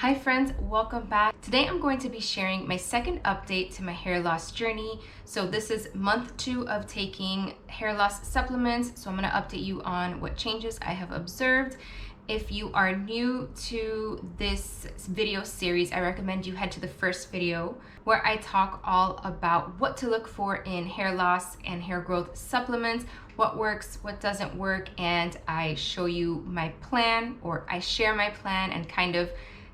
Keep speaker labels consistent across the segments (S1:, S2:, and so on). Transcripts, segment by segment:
S1: Hi friends, welcome back. Today I'm going to be sharing my second update to my hair loss journey. So this is month 2 of taking hair loss supplements. So I'm going to update you on what changes I have observed. If you are new to this video series, I recommend you head to the first video where I talk all about what to look for in hair loss and hair growth supplements, what works, what doesn't work, and I show you my plan, or I share my plan and kind of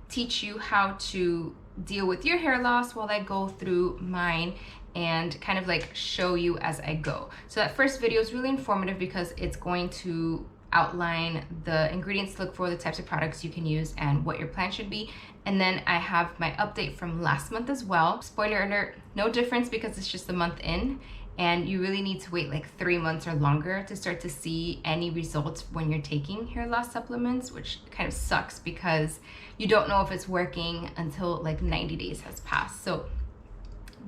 S1: teach you how to deal with your hair loss while I go through mine and kind of like show you as I go. So that first video is really informative because it's going to outline the ingredients to look for, the types of products you can use, and what your plan should be. And then I have my update from last month as well. Spoiler alert, no difference because it's just a month in, and you really need to wait like 3 months or longer to start to see any results when you're taking hair loss supplements, which kind of sucks because you don't know if it's working until like 90 days has passed. So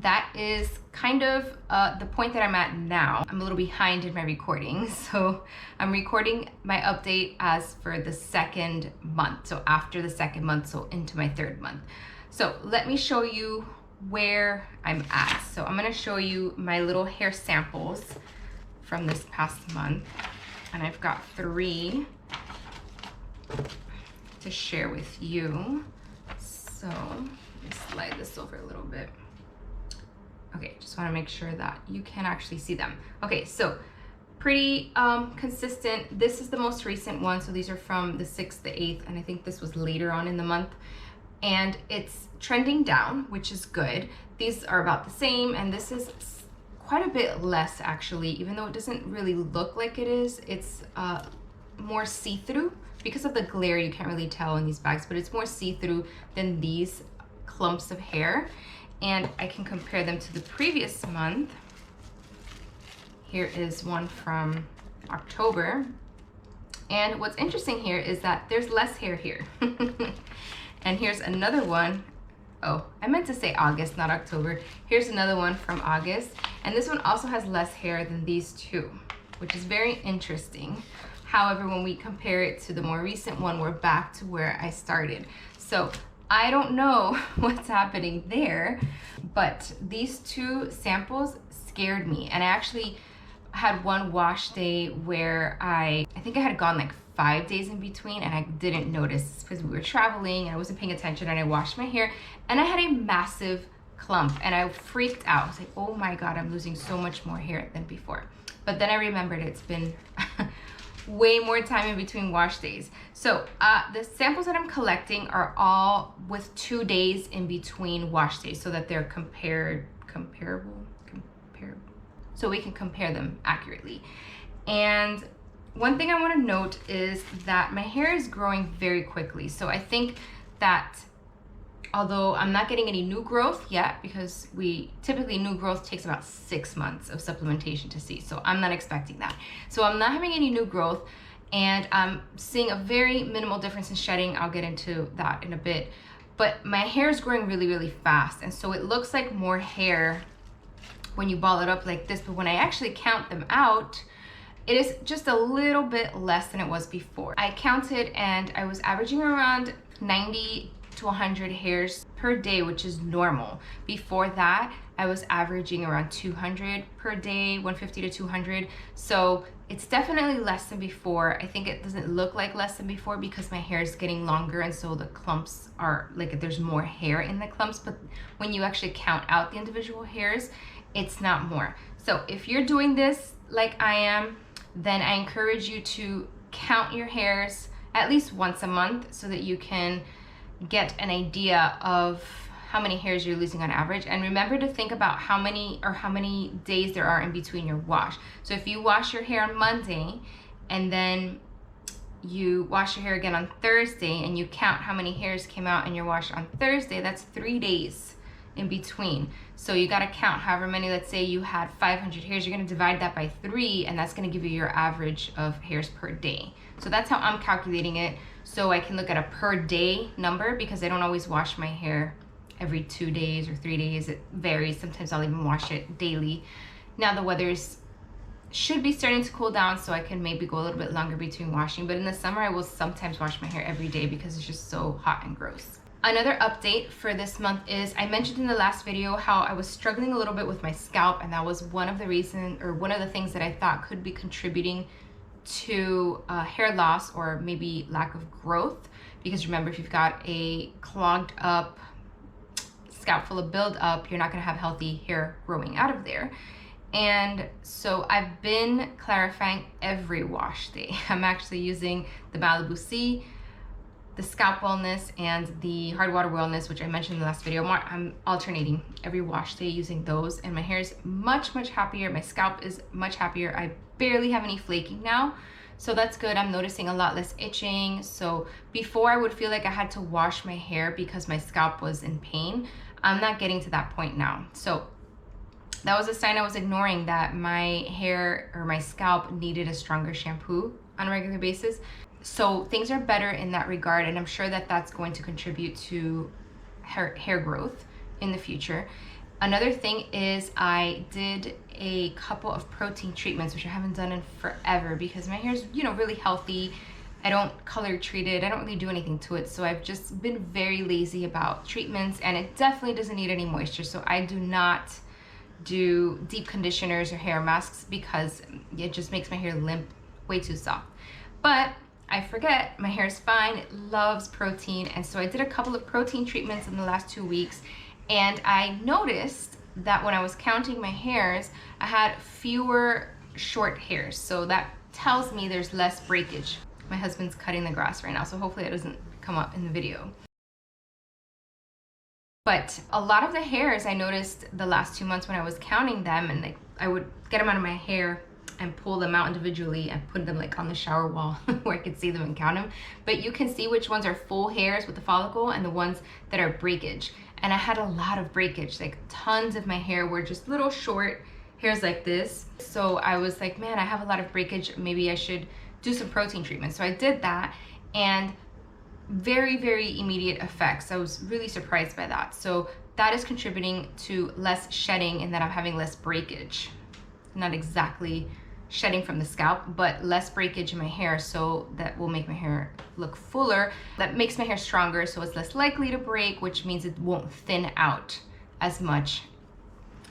S1: that is kind of the point that I'm at now. I'm a little behind in my recording, so I'm recording my update as for the second month. So after the second month, so into my third month. So let me show you where I'm at. So I'm gonna show you my little hair samples from this past month, and I've got 3 to share with you. So let me slide this over a little bit. Okay, just want to make sure that you can actually see them. Okay, so pretty consistent. This is the most recent one, so these are from the 6th, the 8th, and I think this was later on in the month, and it's trending down, which is good. These are about the same, and this is quite a bit less actually, even though it doesn't really look like it is. It's more see-through. Because of the glare, you can't really tell in these bags, but it's more see-through than these clumps of hair. And I can compare them to the previous month. Here is one from October. And what's interesting here is that there's less hair here. And here's another one. Oh, I meant to say August, not October. Here's another one from August. And this one also has less hair than these two, which is very interesting. However, when we compare it to the more recent one, we're back to where I started. So I don't know what's happening there, but these 2 samples scared me. And I actually had one wash day where I think I had gone like 5 days in between, and I didn't notice because we were traveling and I wasn't paying attention, and I washed my hair and I had a massive clump and I freaked out. I was like, oh my God, I'm losing so much more hair than before. But then I remembered it's been way more time in between wash days. So the samples that I'm collecting are all with 2 days in between wash days so that they're comparable, so we can compare them accurately. And one thing I want to note is that my hair is growing very quickly. So I think that although I'm not getting any new growth yet, because typically new growth takes about 6 months of supplementation to see. So I'm not expecting that. So I'm not having any new growth, and I'm seeing a very minimal difference in shedding. I'll get into that in a bit. But my hair is growing really, really fast. And so it looks like more hair when you ball it up like this. But when I actually count them out, it is just a little bit less than it was before. I counted and I was averaging around 90 to 100 hairs per day, which is normal. Before that, I was averaging around 200 per day, 150 to 200. So it's definitely less than before. I think it doesn't look like less than before because my hair is getting longer, and so the clumps are like, there's more hair in the clumps, but when you actually count out the individual hairs, it's not more. So if you're doing this like I am, then I encourage you to count your hairs at least once a month so that you can get an idea of how many hairs you're losing on average. And remember to think about how many days there are in between your wash. So if you wash your hair on Monday and then you wash your hair again on Thursday and you count how many hairs came out in your wash on Thursday, that's 3 days in between. So you got to count however many. Let's say you had 500 hairs, you're going to divide that by 3, and that's going to give you your average of hairs per day. So that's how I'm calculating it, so I can look at a per day number, because I don't always wash my hair every 2 days or 3 days. It varies. Sometimes I'll even wash it daily. Now the weather's should be starting to cool down, so I can maybe go a little bit longer between washing. But in the summer, I will sometimes wash my hair every day because it's just so hot and gross. Another update for this month is I mentioned in the last video how I was struggling a little bit with my scalp, and that was one of the reasons, or one of the things that I thought could be contributing to hair loss or maybe lack of growth. Because remember, if you've got a clogged up scalp full of buildup, you're not going to have healthy hair growing out of there. And so I've been clarifying every wash day. I'm actually using the Malibu Sea, the Scalp Wellness, and the Hard Water Wellness, which I mentioned in the last video. I'm alternating every wash day using those, and my hair is much happier. My scalp is much happier. I barely have any flaking now, so that's good. I'm noticing a lot less itching. So before, I would feel like I had to wash my hair because my scalp was in pain. I'm not getting to that point now. So that was a sign I was ignoring, that my hair or my scalp needed a stronger shampoo on a regular basis. So things are better in that regard, and I'm sure that that's going to contribute to hair growth in the future. Another thing is I did a couple of protein treatments, which I haven't done in forever because my hair is, really healthy. I don't color treat it. I don't really do anything to it. So I've just been very lazy about treatments, and it definitely doesn't need any moisture. So I do not do deep conditioners or hair masks because it just makes my hair limp, way too soft. But I forget, my hair is fine, it loves protein, and so I did a couple of protein treatments in the last 2 weeks, and I noticed that when I was counting my hairs, I had fewer short hairs, so that tells me there's less breakage. My husband's cutting the grass right now, so hopefully it doesn't come up in the video. But a lot of the hairs I noticed the last 2 months when I was counting them, and I would get them out of my hair and pull them out individually and put them on the shower wall where I could see them and count them. But you can see which ones are full hairs with the follicle and the ones that are breakage. And I had a lot of breakage, tons of my hair were just little short hairs like this. So I was like, man, I have a lot of breakage. Maybe I should do some protein treatment. So I did that, and very immediate effects. I was really surprised by that. So that is contributing to less shedding, and that I'm having less breakage. Not exactly shedding from the scalp, but less breakage in my hair, so that will make my hair look fuller. That makes my hair stronger, so it's less likely to break, which means it won't thin out as much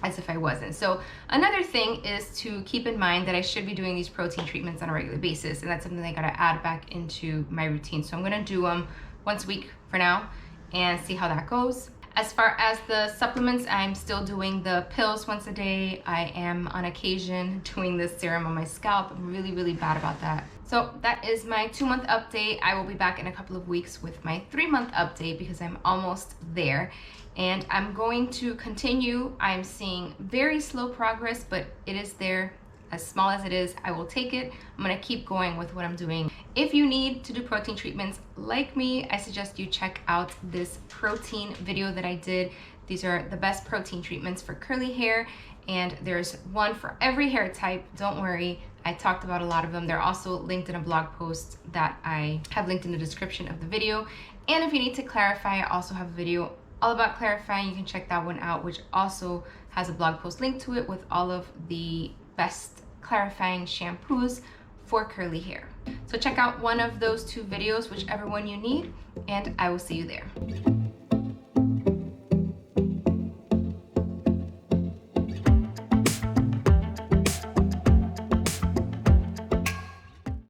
S1: as if I wasn't. So another thing is to keep in mind that I should be doing these protein treatments on a regular basis, and that's something I gotta add back into my routine. So I'm gonna do them once a week for now and see how that goes. As far as the supplements, I'm still doing the pills once a day. I am on occasion doing this serum on my scalp. I'm really bad about that. So that is my 2-month update. I will be back in a couple of weeks with my 3-month update because I'm almost there. And I'm going to continue. I'm seeing very slow progress, but it is there. As small as it is, I will take it. I'm gonna keep going with what I'm doing. If you need to do protein treatments like me, I suggest you check out this protein video that I did. These are the best protein treatments for curly hair, and there's one for every hair type. Don't worry, I talked about a lot of them. They're also linked in a blog post that I have linked in the description of the video. And if you need to clarify, I also have a video all about clarifying. You can check that one out, which also has a blog post linked to it with all of the best clarifying shampoos for curly hair. So check out one of those 2 videos, whichever one you need, and I will see you there.